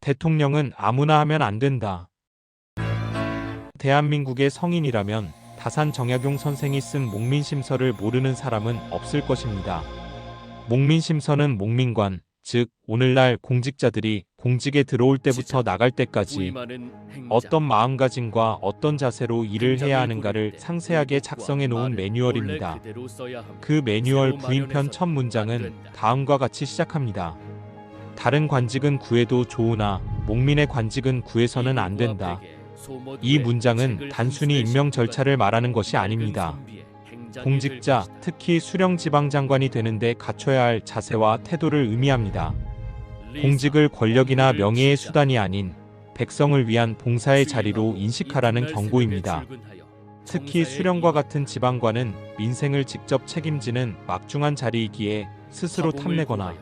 대통령은 아무나 하면 안 된다. 대한민국의 성인이라면 다산 정약용 선생이 쓴 목민심서를 모르는 사람은 없을 것입니다. 목민심서는 목민관, 즉 오늘날 공직자들이 공직에 들어올 때부터 나갈 때까지 어떤 마음가짐과 어떤 자세로 일을 해야 하는가를 상세하게 작성해 놓은 매뉴얼입니다. 그 매뉴얼 부인편 첫 문장은 다음과 같이 시작합니다. 다른 관직은 구해도 좋으나 목민의 관직은 구해서는 안 된다. 이 문장은 단순히 임명 절차를 말하는 것이 아닙니다. 공직자, 특히 수령지방장관이 되는데 갖춰야 할 자세와 태도를 의미합니다. 공직을 권력이나 명예의 수단이 아닌 백성을 위한 봉사의 자리로 인식하라는 경고입니다. 특히 수령과 같은 지방관은 민생을 직접 책임지는 막중한 자리이기에 스스로 탐내거나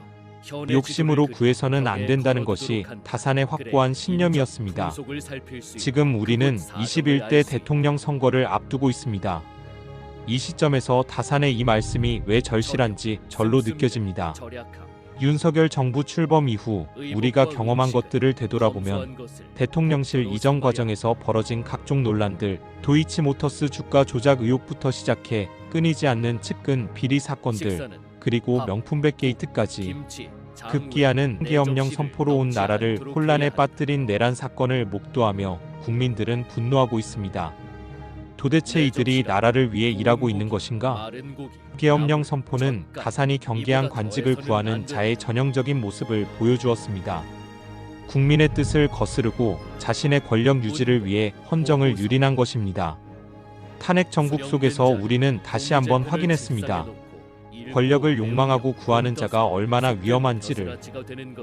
욕심으로 구해서는 안 된다는 것이 다산의 확고한 신념이었습니다. 지금 우리는 21대 대통령 선거를 앞두고 있습니다. 이 시점에서 다산의 이 말씀이 왜 절실한지 절로 느껴집니다. 윤석열 정부 출범 이후 우리가 경험한 것들을 되돌아보면 대통령실 이전 과정에서 벌어진 각종 논란들, 도이치모터스 주가 조작 의혹부터 시작해 끊이지 않는 측근 비리 사건들, 그리고 명품백 게이트까지 급기야는 계엄령 선포로 온 나라를 혼란에 빠뜨린 내란 사건을 목도하며 국민들은 분노하고 있습니다. 도대체 이들이 나라를 위해 일하고 있는 것인가? 계엄령 선포는 다산이 경계한 관직을 구하는 자의 전형적인 모습을 보여주었습니다. 국민의 뜻을 거스르고 자신의 권력 유지를 위해 헌정을 유린한 것입니다. 탄핵 정국 속에서 우리는 다시 한번 확인했습니다. 권력을 욕망하고 구하는 자가 얼마나 위험한지를.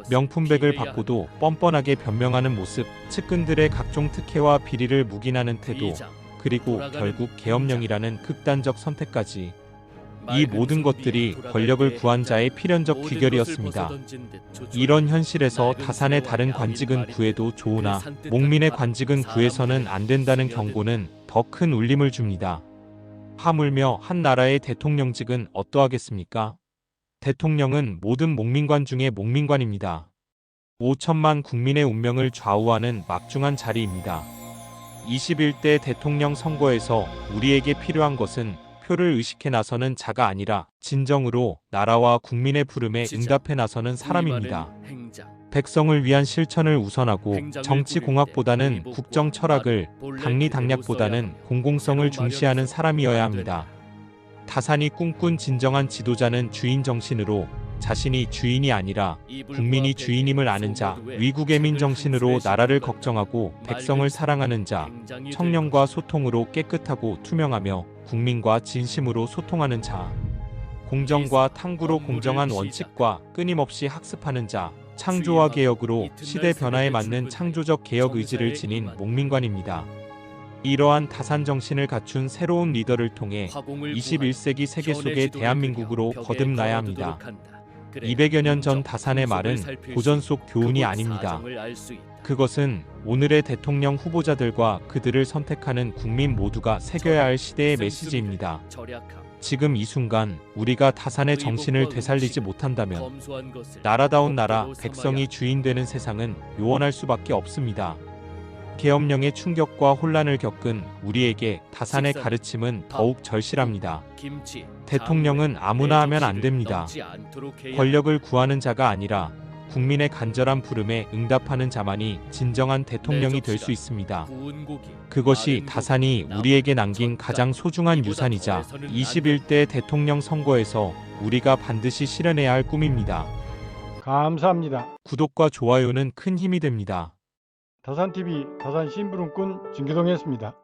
명품백을 받고도 뻔뻔하게 변명하는 모습, 측근들의 각종 특혜와 비리를 묵인하는 태도, 그리고 결국 계엄령이라는 극단적 선택까지. 이 모든 것들이 권력을 구한 자의 필연적 귀결이었습니다. 이런 현실에서 다산의 다른 관직은 구해도 좋으나 목민의 관직은 구해서는 안 된다는 경고는 더 큰 울림을 줍니다. 하물며 한 나라의 대통령직은 어떠하겠습니까? 대통령은 모든 목민관 중에 목민관입니다. 5천만 국민의 운명을 좌우하는 막중한 자리입니다. 21대 대통령 선거에서 우리에게 필요한 것은 표를 의식해 나서는 자가 아니라 진정으로 나라와 국민의 부름에 응답해 나서는 사람입니다. 백성을 위한 실천을 우선하고 정치공학보다는 국정 철학을, 당리당략보다는 공공성을 중시하는 사람이어야 합니다. 다산이 꿈꾼 진정한 지도자는 주인 정신으로 자신이 주인이 아니라 국민이 주인임을 아는 자, 위국애민 정신으로 나라를 걱정하고 백성을 사랑하는 자, 청년과 소통으로 깨끗하고 투명하며 국민과 진심으로 소통하는 자, 공정과 탐구로 공정한 원칙과 끊임없이 학습하는 자, 창조와 개혁으로 시대 변화에 맞는 창조적 개혁 의지를 지닌 목민관입니다. 이러한 다산 정신을 갖춘 새로운 리더를 통해 21세기 세계 속의 대한민국으로 거듭나야 합니다. 200여 년 전 다산의 말은 고전 속 교훈이 아닙니다. 그것은 오늘의 대통령 후보자들과 그들을 선택하는 국민 모두가 새겨야 할 시대의 메시지입니다. 지금 이 순간 우리가 다산의 정신을 되살리지 못한다면 나라다운 나라, 백성이 주인 되는 세상은 요원할 수밖에 없습니다. 계엄령의 충격과 혼란을 겪은 우리에게 다산의 가르침은 더욱 절실합니다. 대통령은 아무나 하면 안 됩니다. 권력을 구하는 자가 아니라 국민의 간절한 부름에 응답하는 자만이 진정한 대통령이 될 수 있습니다. 그것이 다산이 우리에게 남긴 가장 소중한 유산이자 21대 대통령 선거에서 우리가 반드시 실현해야 할 꿈입니다. 감사합니다. 구독과 좋아요는 큰 힘이 됩니다. 다산TV 다산심부름꾼 진규동이었습니다.